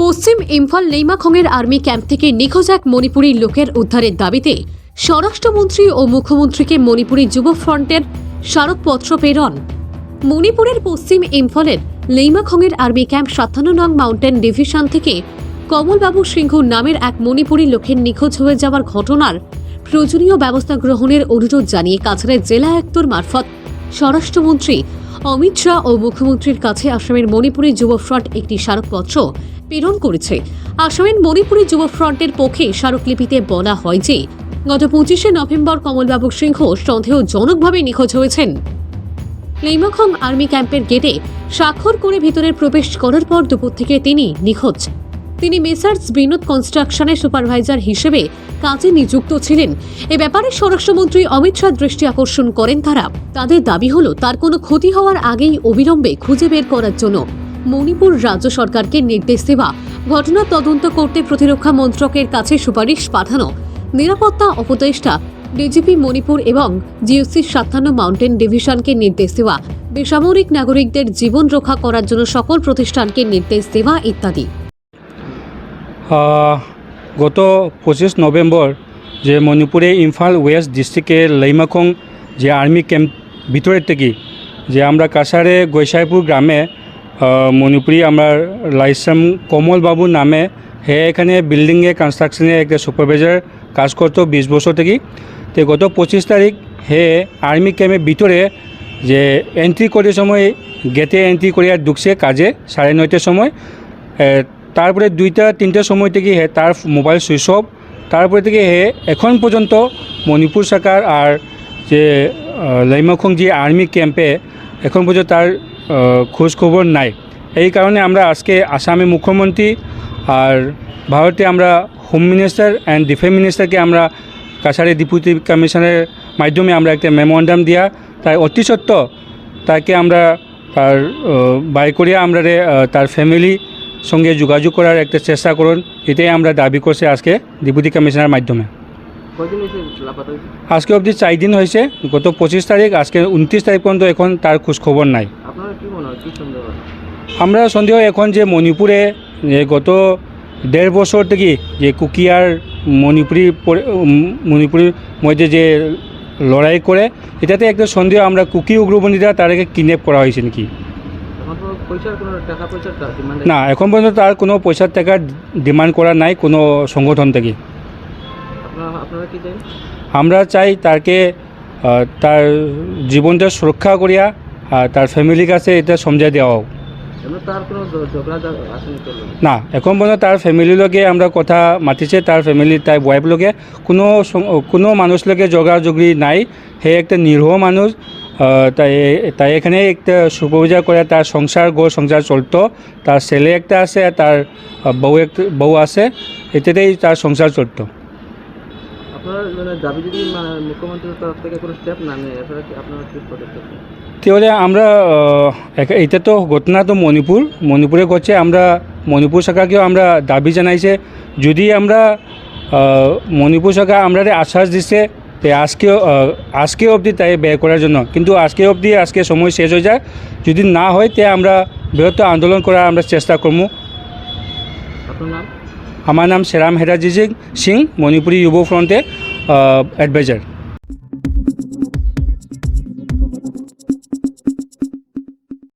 পশ্চিম Imphal লেইমাখংয়ের army camp থেকে নিখোঁজ এক মণিপুরী লোকের উদ্ধারের দাবিতে স্বরাষ্ট্রমন্ত্রী ও মুখ্যমন্ত্রীকে মণিপুরী যুব ফ্রন্টের স্মারকপত্র প্রেরণ। মণিপুরের পশ্চিম ইম্ফলের লেইমাখংয়ের আর্মি ক্যাম্প ৫৭ নং মাউন্টেন ডিভিশন থেকে কমলবাবু সিংহ নামের এক মণিপুরী লোকের নিখোঁজ হয়ে যাওয়ার ঘটনার প্রয়োজনীয় ব্যবস্থা গ্রহণের অনুরোধ জানিয়ে কাছাড়ের জেলা আয়ুক্তর মারফত স্বরাষ্ট্রমন্ত্রী অমিত শাহ ও মুখ্যমন্ত্রীর কাছে আসামের মণিপুরী যুব ফ্রন্ট একটি স্মারকপত্র প্রেরণ করেছে। আসামের মণিপুরী যুব ফ্রন্টের পক্ষে স্মারকলিপিতে বলা হয় যে গত ২৫শে নভেম্বর কমলবাবু সিংহ সন্দেহজনকভাবে নিখোঁজ হয়েছেন। লেইমাখং আর্মি ক্যাম্পের গেটে স্বাক্ষর করে ভিতরে প্রবেশ করার পর দুপুর থেকে তিনি নিখোঁজ। তিনি মেসার্স বিনোদ কনস্ট্রাকশনের সুপারভাইজার হিসেবে কাজে নিযুক্ত ছিলেন। এ ব্যাপারে স্বরাষ্ট্রমন্ত্রী অমিত শাহ দৃষ্টি আকর্ষণ করেন। তাদের দাবি হলো তার কোনো ক্ষতি হওয়ার আগেই অবিলম্বে খুঁজে বের করার জন্য মণিপুর রাজ্য সরকারকে নির্দেশ দেওয়া, ঘটনা তদন্ত করতে প্রতিরক্ষা মন্ত্রকের কাছে সুপারিশ পাঠানো, নিরাপত্তা উপদেষ্টা ডিজিপি মণিপুর এবং জিওসি ৫৭ মাউন্টেন ডিভিশনকে নির্দেশ দেওয়া, বেসামরিক নাগরিকদের জীবন রক্ষা করার জন্য সকল প্রতিষ্ঠানকে নির্দেশ দেওয়া ইত্যাদি। গত ২৫ নভেম্বর যে মণিপুরে ইম্ফল ওয়েস্ট ডিস্ট্রিক্টের লেইমাখং যে আর্মি ক্যাম্প ভিতরের থেকে যে আমরা কাছাড়ে গৈসাইপুর গ্রামে মণিপুরি আমার লাইসাম কমলবাবু নামে হে এখানে বিল্ডিংয়ে কনস্ট্রাকশনে একটা সুপারভাইজার কাজ করতো ২০ বছর থেকে। তো গত ২৫ তারিখ হে আর্মি ক্যাম্পের ভিতরে যে এন্ট্রি করার সময় গেটে এন্ট্রি করিয়া ঢুকছে কাজে ৯:৩০ সময়। তারপরে ২টা-৩টার সময় থেকে হে তার মোবাইল সুইচ অফ। তারপরে থেকে হে এখন পর্যন্ত মণিপুর সরকার আর যে লেইমাখং যে আর্মি ক্যাম্পে এখন পর্যন্ত তার খোঁজ খবর নাই। এই কারণে আমরা আজকে আসামের মুখ্যমন্ত্রী আর ভারতে আমরা হোম মিনিস্টার অ্যান্ড ডিফেন্স মিনিস্টারকে আমরা কাছাড়ে ডেপুটি কমিশনের মাধ্যমে আমরা একটা মেমোরান্ডাম দিয়া তাই অতি সত্য তাকে আমরা তার বাই করিয়া আমরা তার ফ্যামিলি সঙ্গে যোগাযোগ করার একটা চেষ্টা করুন, এটাই আমরা দাবি করছি আজকে ডেপুটি কমিশনার মাধ্যমে। আজকে অবধি ৪ দিন হয়েছে, গত ২৫ তারিখ, আজকে ২৯ তারিখ পর্যন্ত এখন তার খোঁজ খবর নাই। আমরা সন্দেহ এখন যে মণিপুরে গত ১.৫ বছর থেকে যে কুকিয়ার মণিপুরের মধ্যে যে লড়াই করে, এটাতে একটা সন্দেহ আমরা কুকি উগ্রপন্থীরা তাদেরকে কিডন্যাপ করা হয়েছে নাকি। না, এখন পর্যন্ত তার কোনো পয়সার টাকা ডিমান্ড করা নাই কোনো সংগঠন থেকে। আমরা চাই তাকে তার জীবনটা সুরক্ষা করিয়া আর তার ফ্যামিলির কাছে এটা সমঝাই দেওয়া হোক। না, এখন পর্যন্ত তার ফ্যামিলির লগে আমরা কথা মাতিছে, তার ফ্যামিলির তার ওয়াইফ লগে কোনো মানুষ লগে জগাজগি নাই। হে একটা নিরীহ মানুষ, তাই এখানে একটা সুপারভাইজার করে তার সংসার চলতো। তার ছেলে একটা আছে, তার বউ আছে, এটাতেই তার সংসার চলতো। তাহলে আমরা এটা তো ঘটনা তো মণিপুরে ঘটছে, আমরা মণিপুর সরকারকেও আমরা দাবি জানাইছে, যদি আমরা মণিপুর সরকার আমরা আশ্বাস দিচ্ছে তো আজকে অবধি তাই ব্যয় করার জন্য, কিন্তু আজকে সময় শেষ হয়ে যায়। যদি না হয় তে আমরা বৃহত্তর আন্দোলন করার আমরা চেষ্টা করবো। আমার নাম শ্রীরাম হেরাজি সিং, মণিপুরি যুব ফ্রন্টের অ্যাডভাইজার।